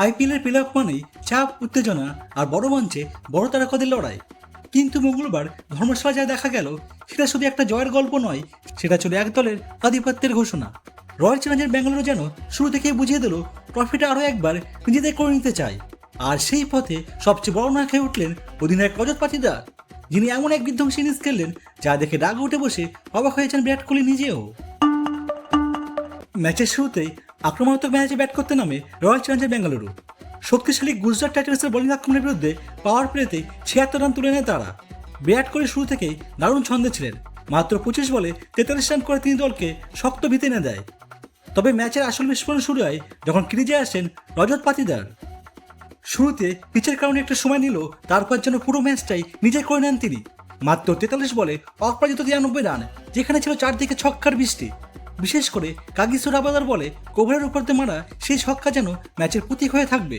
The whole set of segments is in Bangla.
আইপিএলের প্লে অফ মানেই চাপ, উত্তেজনা আর বড় মঞ্চে বড় তারকাদের লড়াই। কিন্তু মঙ্গলবার ধর্মশালা যা দেখা গেল সেটা শুধু একটা জয়ের গল্প নয়, সেটা ছিল এক দলের আধিপত্যের ঘোষণা। রয়্যাল চ্যালেঞ্জার্স ব্যাঙ্গালোর যেন শুরু থেকেই বুঝিয়ে দিল ট্রফিটা আরও একবার নিজেদের করে নিতে চায়। আর সেই পথে সবচেয়ে বড় নায়ক হয়ে উঠলেন অধিনায়ক রজত পাটিদার, যিনি এমন এক বিধ্বংসী ইনিংস খেললেন যা দেখে ডাক উঠে বসে অবাক হয়েছেন বিরাট কোহলি নিজেও। ম্যাচের শুরুতেই আক্রমণাত্মক ম্যাচে ব্যাট করতে নামে রয়্যাল চ্যালেঞ্জার্স ব্যাঙ্গালুরু। শক্তিশালী গুজরাট টাইটান্সের বোলিং আক্রমণের বিরুদ্ধে পাওয়ার প্লেতে 76 রান তুলে নেয় তারা। বিরাট কোহলি শুরু থেকেই দারুণ ছন্দে ছিলেন, মাত্র 25 বলে 43 রান করে তিনি দলকে শক্ত ভিতে এনে দেয়। তবে ম্যাচের আসল বিস্ফোরণ শুরু হয় যখন ক্রিজে আসেন রজত পাটিদার। শুরুতে পিচের কারণে একটা সময় নিল, তারপর যেন পুরো ম্যাচটাই নিজে করে নেন তিনি। মাত্র 43 বলে অপরাজিত 93 রান, যেখানে ছিল চারদিকে ছক্কার বৃষ্টি। বিশেষ করে কাগিসো রাবাদার বলে কোভারের উপর দিয়ে মারা সেই ছক্কা যেন ম্যাচের প্রতীক হয়ে থাকবে।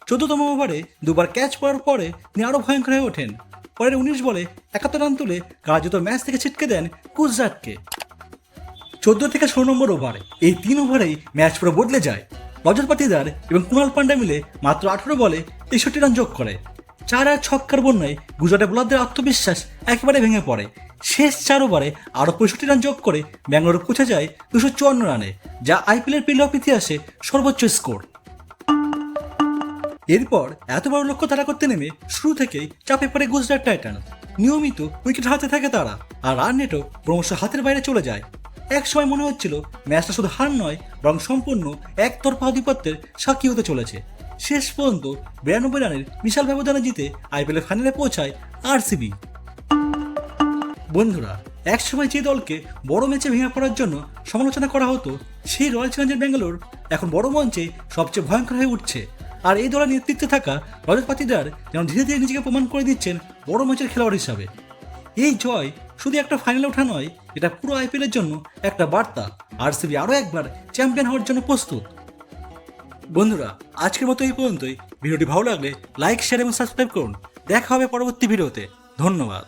14তম ওভারে দুবার ক্যাচ পড়ার পরে তিনি আরও ভয়ঙ্কর হয়ে ওঠেন। পরের 19 বলে 71 রান তুলে কার্যত ম্যাচ থেকে ছিটকে দেন গুজরাটকে। 14 থেকে 16 নম্বর ওভার, এই 3 ওভারেই ম্যাচ পুরো বদলে যায়। রজত পাটিদার এবং কুণাল পান্ডা মিলে মাত্র 18 বলে 63 রান যোগ করে। 4 আর ছক্কার বন্যায় গুজরাটের বোলারদের আত্মবিশ্বাস একেবারে ভেঙে পড়ে। শেষ 4 ওভারে আরও 65 রান যোগ করে ব্যাঙ্গালোর পৌঁছে যায় 254 রানে, যা আইপিএলের প্লে অফ ইতিহাসে সর্বোচ্চ স্কোর। এরপর এত বড় লক্ষ্য তারা করতে নেমে শুরু থেকেই চাপে পড়ে গুজরাট টাইটান্স। নিয়মিত উইকেট হাতে থাকে তারা, আর রান নেটও ক্রমশ হাতের বাইরে চলে যায়। এক সময় মনে হচ্ছিল ম্যাচটা শুধু হার নয়, বরং সম্পূর্ণ একতরফা আধিপত্যের সাক্ষী হতে চলেছে। শেষ পর্যন্ত 92 রানের বিশাল ব্যবধানে জিতে আইপিএলের ফাইনালে পৌঁছায় আরসিবি। বন্ধুরা, একসময় যে দলকে বড় ম্যাচে ভেঙে পড়ার জন্য সমালোচনা করা হতো, সেই রয়্যাল চ্যালেঞ্জার্স ব্যাঙ্গালোর এখন বড় মঞ্চে সবচেয়ে ভয়ঙ্কর হয়ে উঠছে। আর এই দলের নেতৃত্বে থাকা রজত পাটিদার যেন ধীরে ধীরে নিজেকে প্রমাণ করে দিচ্ছেন বড় ম্যাচের খেলোয়াড় হিসাবে। এই জয় শুধু একটা ফাইনালে ওঠা নয়, এটা পুরো আইপিএলের জন্য একটা বার্তা। আরসিবি আরও একবার চ্যাম্পিয়ন হওয়ার জন্য প্রস্তুত। বন্ধুরা, আজকের মতো এই পর্যন্তই। ভিডিওটি ভালো লাগলে লাইক, শেয়ার এবং সাবস্ক্রাইব করুন। দেখা হবে পরবর্তী ভিডিওতে। ধন্যবাদ।